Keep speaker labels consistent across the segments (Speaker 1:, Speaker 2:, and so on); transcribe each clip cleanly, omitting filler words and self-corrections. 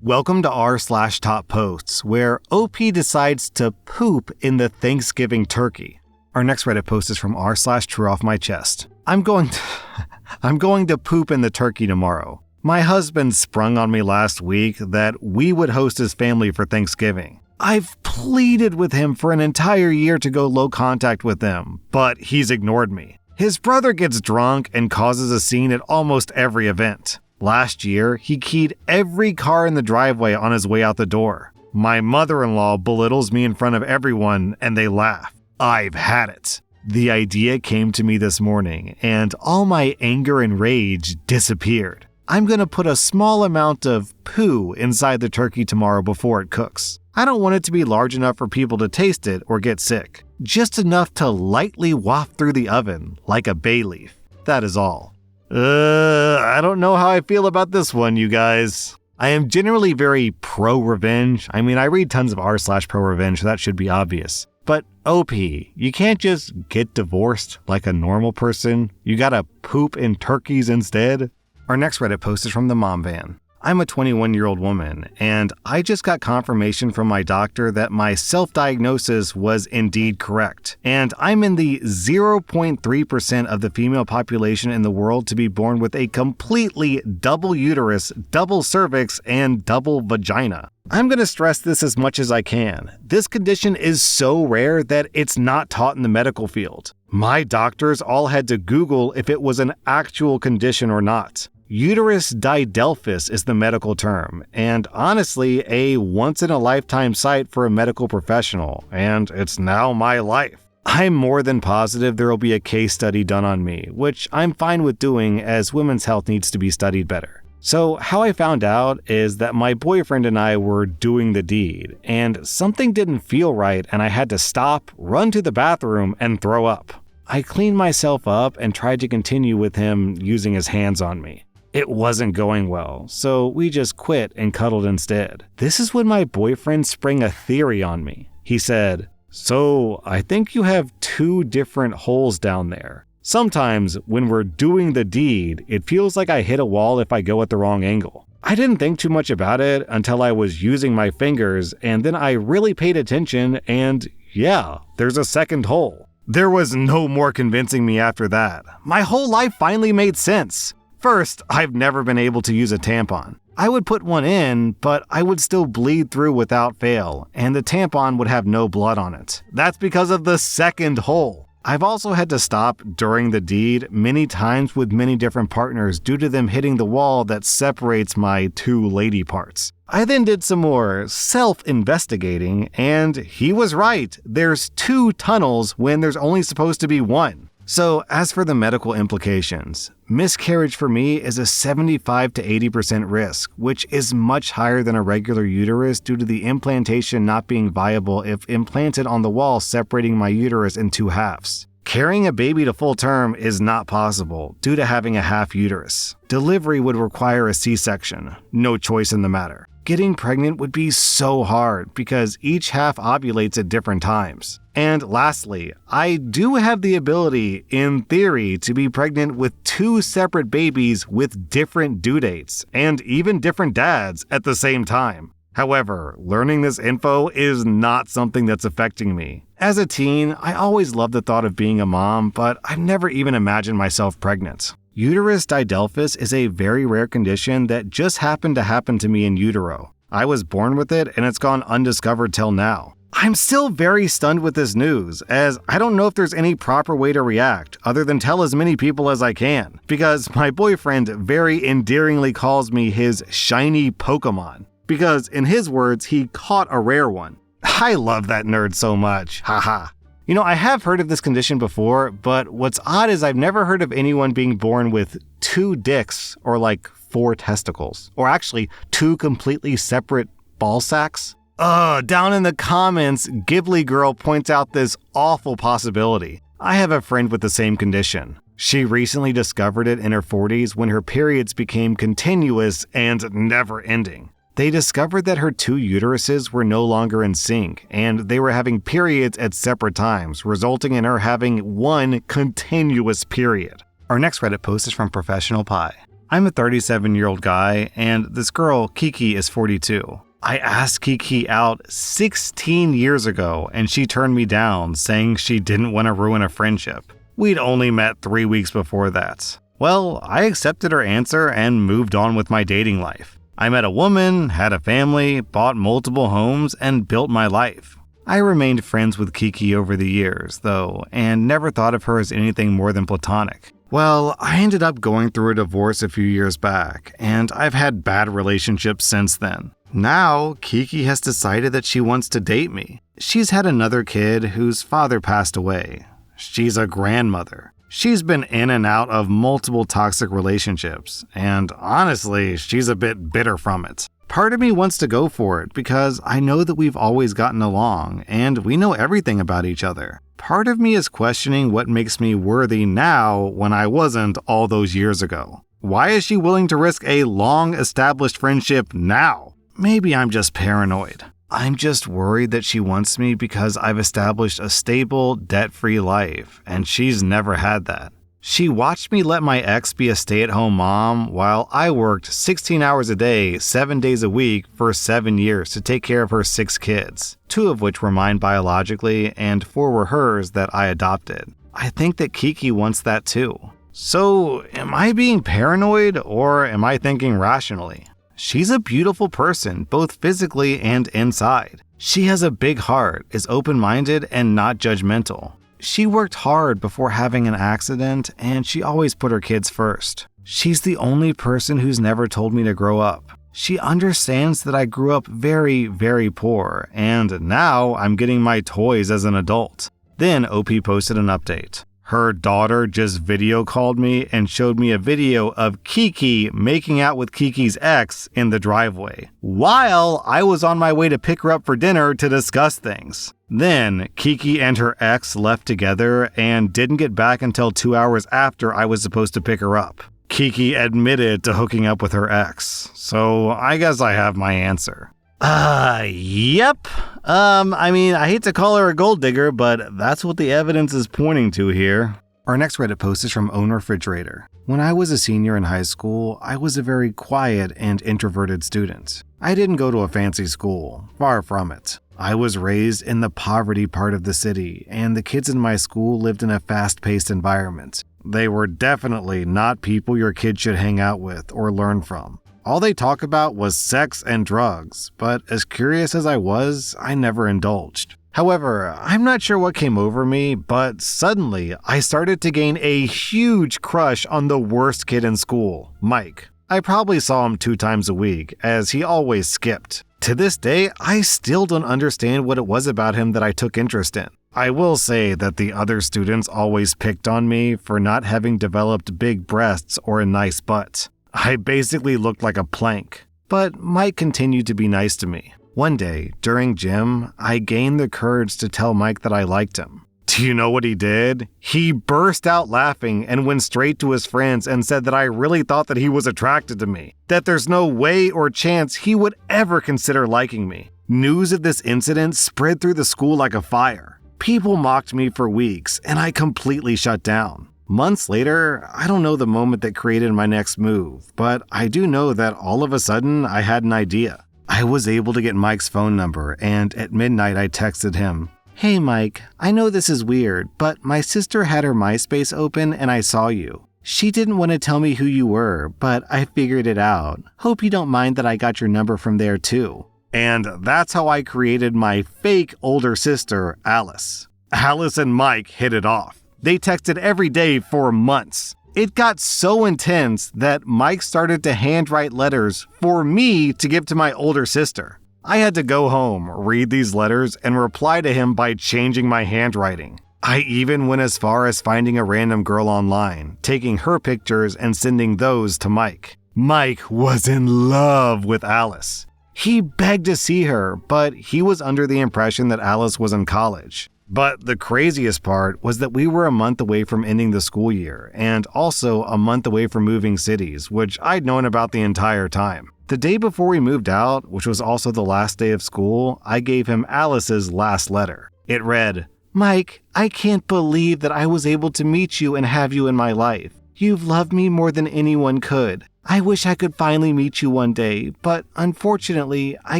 Speaker 1: Welcome to r/Topposts, where OP decides to poop in the Thanksgiving turkey. Our next Reddit post is from r/True Off My Chest. I'm going to poop in the turkey tomorrow. My husband sprung on me last week that we would host his family for Thanksgiving. I've pleaded with him for an entire year to go low contact with them, but he's ignored me. His brother gets drunk and causes a scene at almost every event. Last year, he keyed every car in the driveway on his way out the door. My mother-in-law belittles me in front of everyone and they laugh. I've had it. The idea came to me this morning and all my anger and rage disappeared. I'm going to put a small amount of poo inside the turkey tomorrow before it cooks. I don't want it to be large enough for people to taste it or get sick. Just enough to lightly waft through the oven like a bay leaf. That is all. I don't know how I feel about this one, you guys. I am generally very pro-revenge. I mean, I read tons of r/pro-revenge, so that should be obvious. But OP, you can't just get divorced like a normal person. You gotta poop in turkeys instead. Our next Reddit post is from the Mom Van. I'm a 21-year-old woman, and I just got confirmation from my doctor that my self-diagnosis was indeed correct. And I'm in the 0.3% of the female population in the world to be born with a completely double uterus, double cervix, and double vagina. I'm going to stress this as much as I can. This condition is so rare that it's not taught in the medical field. My doctors all had to Google if it was an actual condition or not. Uterus didelphys is the medical term, and honestly, a once-in-a-lifetime sight for a medical professional, and it's now my life. I'm more than positive there will be a case study done on me, which I'm fine with doing as women's health needs to be studied better. So how I found out is that my boyfriend and I were doing the deed, and something didn't feel right and I had to stop, run to the bathroom, and throw up. I cleaned myself up and tried to continue with him using his hands on me. It wasn't going well, so we just quit and cuddled instead. This is when my boyfriend sprang a theory on me. He said, "So, I think you have 2 different holes down there. Sometimes, when we're doing the deed, it feels like I hit a wall if I go at the wrong angle." I didn't think too much about it until I was using my fingers, and then I really paid attention, and yeah, there's a second hole. There was no more convincing me after that. My whole life finally made sense. First, I've never been able to use a tampon. I would put one in, but I would still bleed through without fail, and the tampon would have no blood on it. That's because of the second hole. I've also had to stop during the deed many times with many different partners due to them hitting the wall that separates my 2 lady parts. I then did some more self-investigating, and he was right. There's 2 tunnels when there's only supposed to be 1. So, as for the medical implications, miscarriage for me is a 75 to 80% risk, which is much higher than a regular uterus due to the implantation not being viable if implanted on the wall separating my uterus in 2 halves. Carrying a baby to full term is not possible due to having a half uterus. Delivery would require a C-section, no choice in the matter. Getting pregnant would be so hard because each half ovulates at different times. And lastly, I do have the ability, in theory, to be pregnant with 2 separate babies with different due dates, and even different dads at the same time. However, learning this info is not something that's affecting me. As a teen, I always loved the thought of being a mom, but I've never even imagined myself pregnant. Uterus didelphys is a very rare condition that just happened to happen to me in utero. I was born with it and it's gone undiscovered till now. I'm still very stunned with this news, as I don't know if there's any proper way to react other than tell as many people as I can, because my boyfriend very endearingly calls me his shiny Pokemon, because in his words, he caught a rare one. I love that nerd so much, haha. You know, I have heard of this condition before, but what's odd is I've never heard of anyone being born with 2 dicks or like 4 testicles, or actually 2 completely separate ball sacks. Down in the comments, Ghibli Girl points out this awful possibility. I have a friend with the same condition. She recently discovered it in her 40s when her periods became continuous and never-ending. They discovered that her 2 uteruses were no longer in sync, and they were having periods at separate times, resulting in her having 1 continuous period. Our next Reddit post is from Professional Pie. I'm a 37-year-old guy, and this girl, Kiki, is 42. I asked Kiki out 16 years ago, and she turned me down, saying she didn't want to ruin a friendship. We'd only met 3 weeks before that. Well, I accepted her answer and moved on with my dating life. I met a woman, had a family, bought multiple homes, and built my life. I remained friends with Kiki over the years, though, and never thought of her as anything more than platonic. Well, I ended up going through a divorce a few years back, and I've had bad relationships since then. Now, Kiki has decided that she wants to date me. She's had another kid whose father passed away. She's a grandmother. She's been in and out of multiple toxic relationships, and honestly, she's a bit bitter from it. Part of me wants to go for it because I know that we've always gotten along, and we know everything about each other. Part of me is questioning what makes me worthy now when I wasn't all those years ago. Why is she willing to risk a long-established friendship now? Maybe I'm just paranoid. I'm just worried that she wants me because I've established a stable, debt-free life, and she's never had that. She watched me let my ex be a stay-at-home mom while I worked 16 hours a day, 7 days a week for 7 years to take care of her 6 kids, 2 of which were mine biologically and 4 were hers that I adopted. I think that Kiki wants that too. So, am I being paranoid or am I thinking rationally? She's a beautiful person, both physically and inside. She has a big heart, is open-minded, and not judgmental. She worked hard before having an accident, and she always put her kids first. She's the only person who's never told me to grow up. She understands that I grew up very, very poor, and now I'm getting my toys as an adult. Then OP posted an update. Her daughter just video called me and showed me a video of Kiki making out with Kiki's ex in the driveway, while I was on my way to pick her up for dinner to discuss things. Then, Kiki and her ex left together and didn't get back until 2 hours after I was supposed to pick her up. Kiki admitted to hooking up with her ex, so I guess I have my answer. Yep. I hate to call her a gold digger, but that's what the evidence is pointing to here. Our next Reddit post is from Own Refrigerator. When I was a senior in high school, I was a very quiet and introverted student. I didn't go to a fancy school, far from it. I was raised in the poverty part of the city, and the kids in my school lived in a fast-paced environment. They were definitely not people your kid should hang out with or learn from. All they talk about was sex and drugs, but as curious as I was, I never indulged. However, I'm not sure what came over me, but suddenly I started to gain a huge crush on the worst kid in school, Mike. I probably saw him 2 times a week, as he always skipped. To this day, I still don't understand what it was about him that I took interest in. I will say that the other students always picked on me for not having developed big breasts or a nice butt. I basically looked like a plank. But Mike continued to be nice to me. One day, during gym, I gained the courage to tell Mike that I liked him. Do you know what he did? He burst out laughing and went straight to his friends and said that I really thought that he was attracted to me, that there's no way or chance he would ever consider liking me. News of this incident spread through the school like a fire. People mocked me for weeks, and I completely shut down. Months later, I don't know the moment that created my next move, but I do know that all of a sudden I had an idea. I was able to get Mike's phone number, and at midnight I texted him, "Hey Mike, I know this is weird, but my sister had her MySpace open and I saw you. She didn't want to tell me who you were, but I figured it out. Hope you don't mind that I got your number from there too." And that's how I created my fake older sister, Alice. Alice and Mike hit it off. They texted every day for months. It got so intense that Mike started to handwrite letters for me to give to my older sister. I had to go home, read these letters, and reply to him by changing my handwriting. I even went as far as finding a random girl online, taking her pictures and sending those to Mike. Mike was in love with Alice. He begged to see her, but he was under the impression that Alice was in college. But the craziest part was that we were a month away from ending the school year, and also a month away from moving cities, which I'd known about the entire time. The day before we moved out, which was also the last day of school, I gave him Alice's last letter. It read, "Mike, I can't believe that I was able to meet you and have you in my life. You've loved me more than anyone could. I wish I could finally meet you one day, but unfortunately, I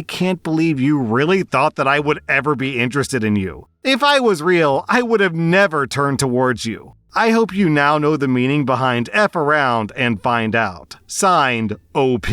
Speaker 1: can't believe you really thought that I would ever be interested in you. If I was real, I would have never turned towards you. I hope you now know the meaning behind F around and find out. Signed, OP.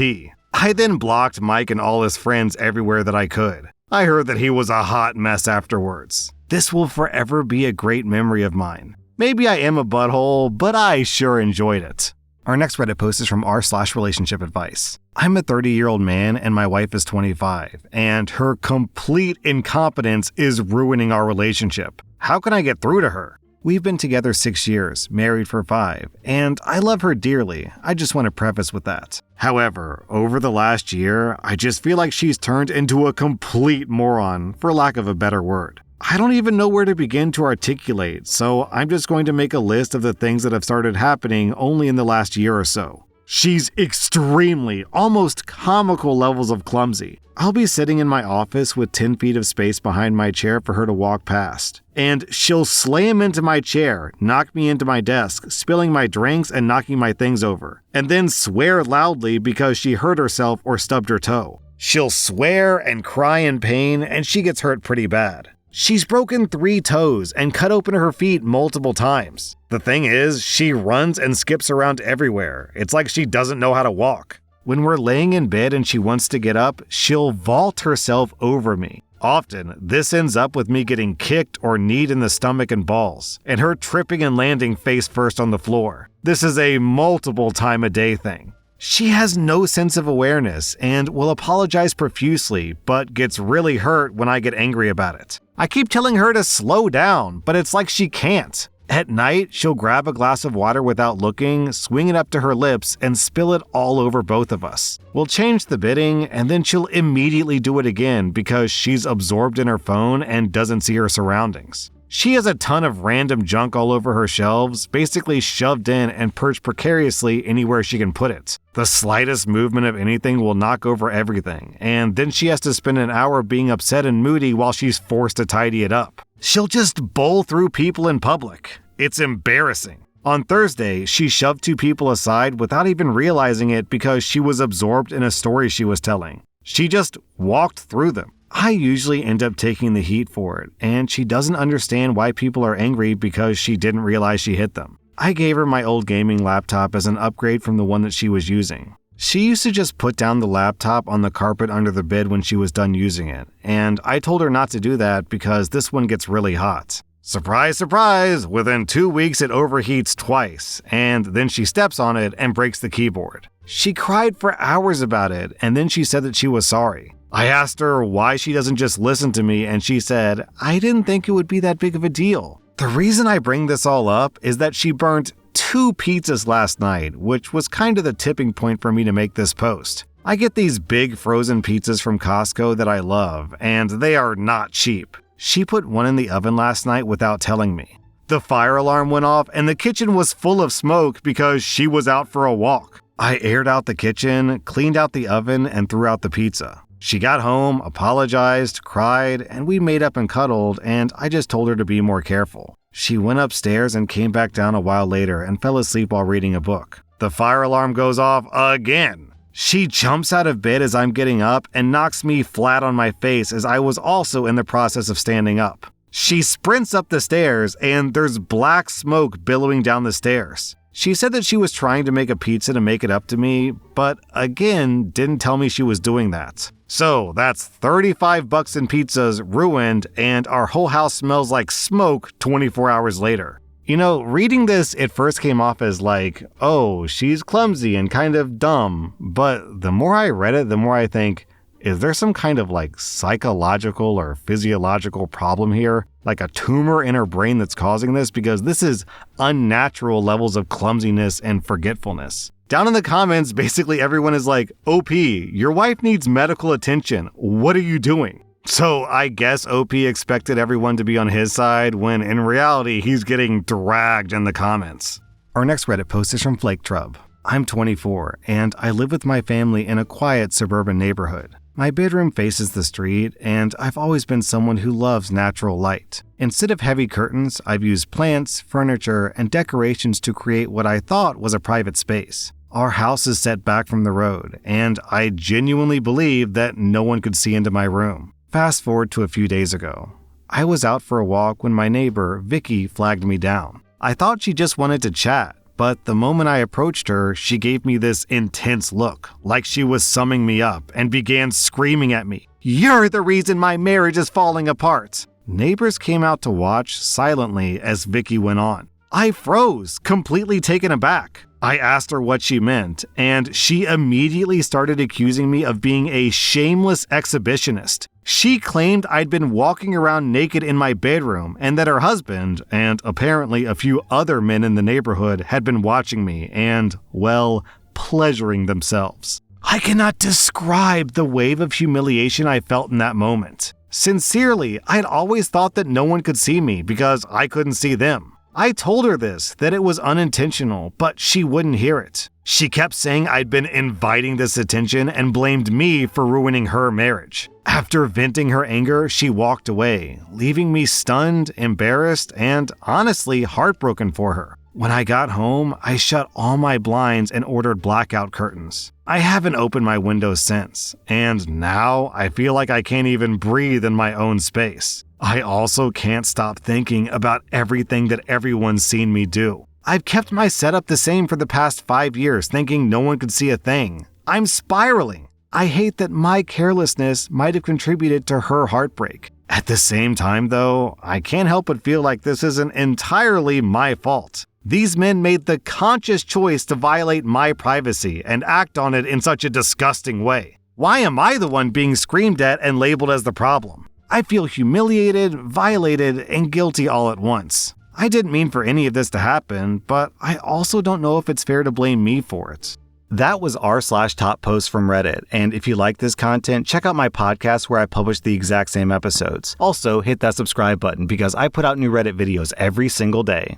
Speaker 1: I then blocked Mike and all his friends everywhere that I could. I heard that he was a hot mess afterwards. This will forever be a great memory of mine. Maybe I am a butthole, but I sure enjoyed it. Our next Reddit post is from r/relationship advice. I'm a 30-year-old man and my wife is 25, and her complete incompetence is ruining our relationship. How can I get through to her? We've been together 6 years, married for 5, and I love her dearly. I just want to preface with that. However, over the last year, I just feel like she's turned into a complete moron, for lack of a better word. I don't even know where to begin to articulate, so I'm just going to make a list of the things that have started happening only in the last year or so. She's extremely, almost comical levels of clumsy. I'll be sitting in my office with 10 feet of space behind my chair for her to walk past, and she'll slam into my chair, knock me into my desk, spilling my drinks and knocking my things over, and then swear loudly because she hurt herself or stubbed her toe. She'll swear and cry in pain, and she gets hurt pretty bad. She's broken 3 toes and cut open her feet multiple times. The thing is, she runs and skips around everywhere. It's like she doesn't know how to walk. When we're laying in bed and she wants to get up, she'll vault herself over me. Often, this ends up with me getting kicked or kneed in the stomach and balls, and her tripping and landing face first on the floor. This is a multiple time a day thing. She has no sense of awareness and will apologize profusely, but gets really hurt when I get angry about it. I keep telling her to slow down, but it's like she can't. At night, she'll grab a glass of water without looking, swing it up to her lips, and spill it all over both of us. We'll change the bidding, and then she'll immediately do it again because she's absorbed in her phone and doesn't see her surroundings. She has a ton of random junk all over her shelves, basically shoved in and perched precariously anywhere she can put it. The slightest movement of anything will knock over everything, and then she has to spend an hour being upset and moody while she's forced to tidy it up. She'll just bowl through people in public. It's embarrassing. On Thursday, she shoved 2 people aside without even realizing it because she was absorbed in a story she was telling. She just walked through them. I usually end up taking the heat for it, and she doesn't understand why people are angry because she didn't realize she hit them. I gave her my old gaming laptop as an upgrade from the one that she was using. She used to just put down the laptop on the carpet under the bed when she was done using it, and I told her not to do that because this one gets really hot. Surprise, surprise! Within 2 weeks it overheats twice, and then she steps on it and breaks the keyboard. She cried for hours about it, and then she said that she was sorry. I asked her why she doesn't just listen to me, and she said, I didn't think it would be that big of a deal. The reason I bring this all up is that she burnt 2 pizzas last night, which was kind of the tipping point for me to make this post. I get these big frozen pizzas from Costco that I love, and they are not cheap. She put one in the oven last night without telling me. The fire alarm went off, and the kitchen was full of smoke because she was out for a walk. I aired out the kitchen, cleaned out the oven, and threw out the pizza. She got home, apologized, cried, and we made up and cuddled, and I just told her to be more careful. She went upstairs and came back down a while later and fell asleep while reading a book. The fire alarm goes off again. She jumps out of bed as I'm getting up and knocks me flat on my face as I was also in the process of standing up. She sprints up the stairs and there's black smoke billowing down the stairs. She said that she was trying to make a pizza to make it up to me, but again, didn't tell me she was doing that. So that's $35 in pizzas ruined, and our whole house smells like smoke 24 hours later. You know, reading this, it first came off as like, oh, she's clumsy and kind of dumb. But the more I read it, the more I think, is there some kind of like psychological or physiological problem here? Like a tumor in her brain that's causing this? Because this is unnatural levels of clumsiness and forgetfulness. Down in the comments, basically everyone is like, OP, your wife needs medical attention. What are you doing? So I guess OP expected everyone to be on his side when in reality he's getting dragged in the comments. Our next Reddit post is from Flake Trub. I'm 24 and I live with my family in a quiet suburban neighborhood. My bedroom faces the street, and I've always been someone who loves natural light. Instead of heavy curtains, I've used plants, furniture, and decorations to create what I thought was a private space. Our house is set back from the road, and I genuinely believe that no one could see into my room. Fast forward to a few days ago. I was out for a walk when my neighbor, Vicky, flagged me down. I thought she just wanted to chat, but the moment I approached her, she gave me this intense look, like she was summing me up, and began screaming at me. "You're the reason my marriage is falling apart!" Neighbors came out to watch silently as Vicky went on. I froze, completely taken aback. I asked her what she meant, and she immediately started accusing me of being a shameless exhibitionist. She claimed I'd been walking around naked in my bedroom and that her husband, and apparently a few other men in the neighborhood, had been watching me and, well, pleasuring themselves. I cannot describe the wave of humiliation I felt in that moment. Sincerely, I'd always thought that no one could see me because I couldn't see them. I told her this, that it was unintentional, but she wouldn't hear it. She kept saying I'd been inviting this attention and blamed me for ruining her marriage. After venting her anger, she walked away, leaving me stunned, embarrassed, and honestly heartbroken for her. When I got home, I shut all my blinds and ordered blackout curtains. I haven't opened my windows since, and now I feel like I can't even breathe in my own space. I also can't stop thinking about everything that everyone's seen me do. I've kept my setup the same for the past 5 years, thinking no one could see a thing. I'm spiraling. I hate that my carelessness might have contributed to her heartbreak. At the same time, though, I can't help but feel like this isn't entirely my fault. These men made the conscious choice to violate my privacy and act on it in such a disgusting way. Why am I the one being screamed at and labeled as the problem? I feel humiliated, violated, and guilty all at once. I didn't mean for any of this to happen, but I also don't know if it's fair to blame me for it. That was r/Topposts from Reddit, and if you like this content, check out my podcast where I publish the exact same episodes. Also, hit that subscribe button because I put out new Reddit videos every single day.